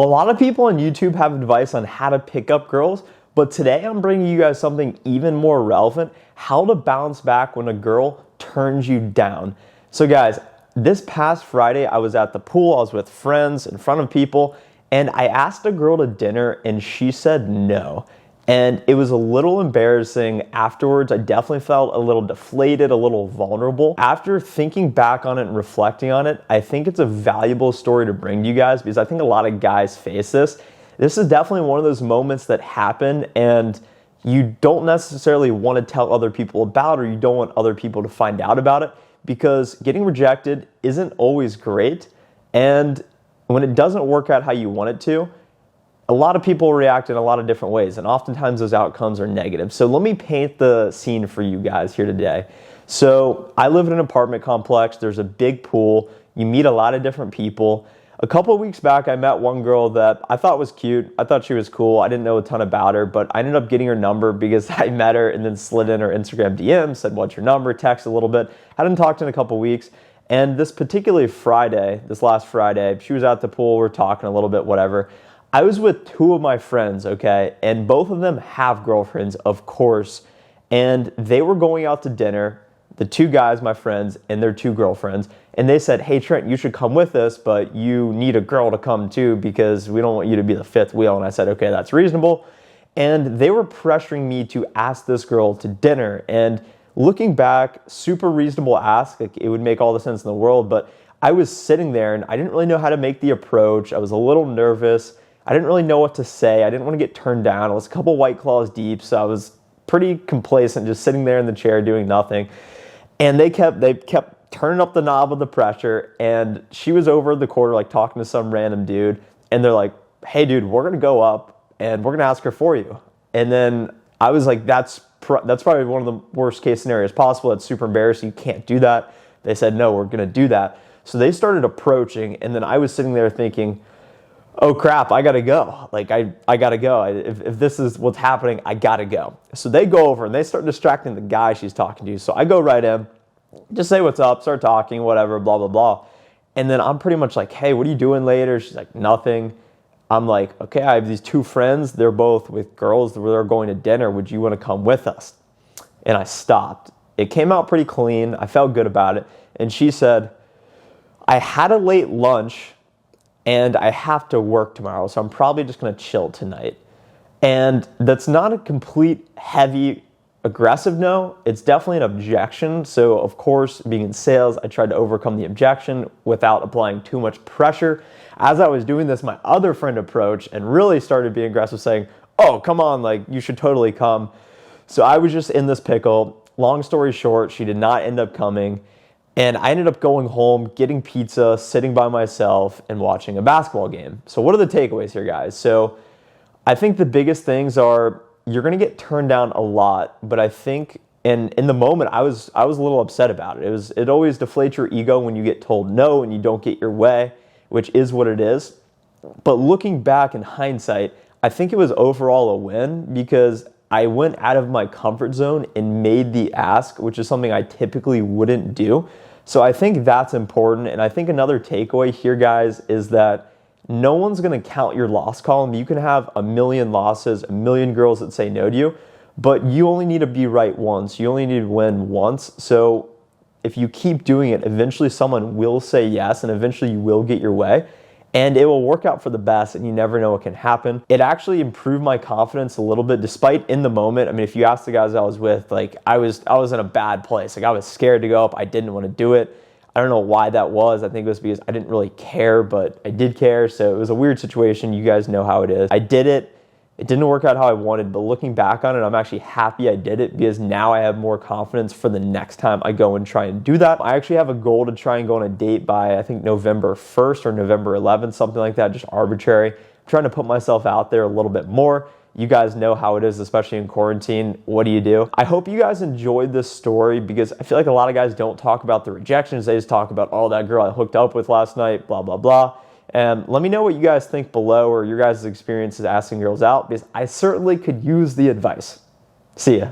A lot of people on YouTube have advice on how to pick up girls, but today I'm bringing you guys something even more relevant: how to bounce back when a girl turns you down. So guys, this past Friday I was at the pool, I was with friends in front of people, and I asked a girl to dinner and she said no. And it was a little embarrassing afterwards. I definitely felt a little deflated, a little vulnerable. After thinking back on it and reflecting on it, I think it's a valuable story to bring to you guys because I think a lot of guys face this. This is definitely one of those moments that happen and you don't necessarily want to tell other people about, or you don't want other people to find out about it, because getting rejected isn't always great. And when it doesn't work out how you want it to, a lot of people react in a lot of different ways, and oftentimes those outcomes are negative. So let me paint the scene for you guys here today. So I live in an apartment complex. There's a big pool. You meet a lot of different people. A couple of weeks back, I met one girl that I thought was cute. I thought she was cool. I didn't know a ton about her, but I ended up getting her number because I met her and then slid in her Instagram DM, said, "What's your number?" Text a little bit. Hadn't talked in a couple of weeks. And this particular Friday, this last Friday, she was at the pool. We're talking a little bit, whatever. I was with two of my friends, okay, and both of them have girlfriends, of course, and they were going out to dinner, the two guys, my friends, and their two girlfriends, and they said, "Hey, Trent, you should come with us, but you need a girl to come too because we don't want you to be the fifth wheel." And I said, "Okay, that's reasonable." And they were pressuring me to ask this girl to dinner, and looking back, super reasonable ask. Like, it would make all the sense in the world, but I was sitting there and I didn't really know how to make the approach. I was a little nervous. I didn't really know what to say. I didn't want to get turned down. I was a couple White Claws deep, so I was pretty complacent, just sitting there in the chair doing nothing. And they kept turning up the knob of the pressure, and she was over the corner like talking to some random dude, and they're like, "Hey dude, we're gonna go up and we're gonna ask her for you." And then I was like, that's probably one of the worst case scenarios possible. That's super embarrassing. You can't do that. They said, "No, we're gonna do that." So they started approaching, and then I was sitting there thinking, oh crap, I gotta go. Like, I gotta go. If this is what's happening, I gotta go. So they go over and they start distracting the guy she's talking to. So I go right in, just say what's up, start talking, whatever, blah, blah, blah. And then I'm pretty much like, "Hey, what are you doing later?" She's like, "Nothing." I'm like, "Okay, I have these two friends. They're both with girls. They're going to dinner. Would you want to come with us?" And I stopped. It came out pretty clean. I felt good about it. And she said, "I had a late lunch and I have to work tomorrow, so I'm probably just gonna chill tonight." And that's not a complete heavy aggressive no, it's definitely an objection. So of course, being in sales, I tried to overcome the objection without applying too much pressure. As I was doing this, my other friend approached and really started being aggressive, saying, "Oh, come on, like, you should totally come." So I was just in this pickle. Long story short, she did not end up coming. And I ended up going home, getting pizza, sitting by myself, and watching a basketball game. So what are the takeaways here, guys? So I think the biggest things are you're going to get turned down a lot, but I think in the moment I was a little upset about it. It always deflates your ego when you get told no and you don't get your way, which is what it is. But looking back in hindsight, I think it was overall a win because I went out of my comfort zone and made the ask, which is something I typically wouldn't do. So I think that's important. And I think another takeaway here, guys, is that no one's going to count your loss column. You can have a million losses, a million girls that say no to you, but you only need to be right once. You only need to win once. So if you keep doing it, eventually someone will say yes, and eventually you will get your way. And it will work out for the best, and you never know what can happen. It actually improved my confidence a little bit, despite in the moment. I mean, if you ask the guys I was with, like, I was in a bad place. Like, I was scared to go up. I didn't want to do it. I don't know why that was. I think it was because I didn't really care, but I did care. So it was a weird situation. You guys know how it is. I did it. It didn't work out how I wanted, but looking back on it, I'm actually happy I did it because now I have more confidence for the next time I go and try and do that. I actually have a goal to try and go on a date by, I think, November 1st or November 11th, something like that, just arbitrary. I'm trying to put myself out there a little bit more. You guys know how it is, especially in quarantine. What do? I hope you guys enjoyed this story because I feel like a lot of guys don't talk about the rejections. They just talk about, "Oh, that girl I hooked up with last night, blah, blah, blah." And let me know what you guys think below, or your guys' experiences asking girls out, because I certainly could use the advice. See ya.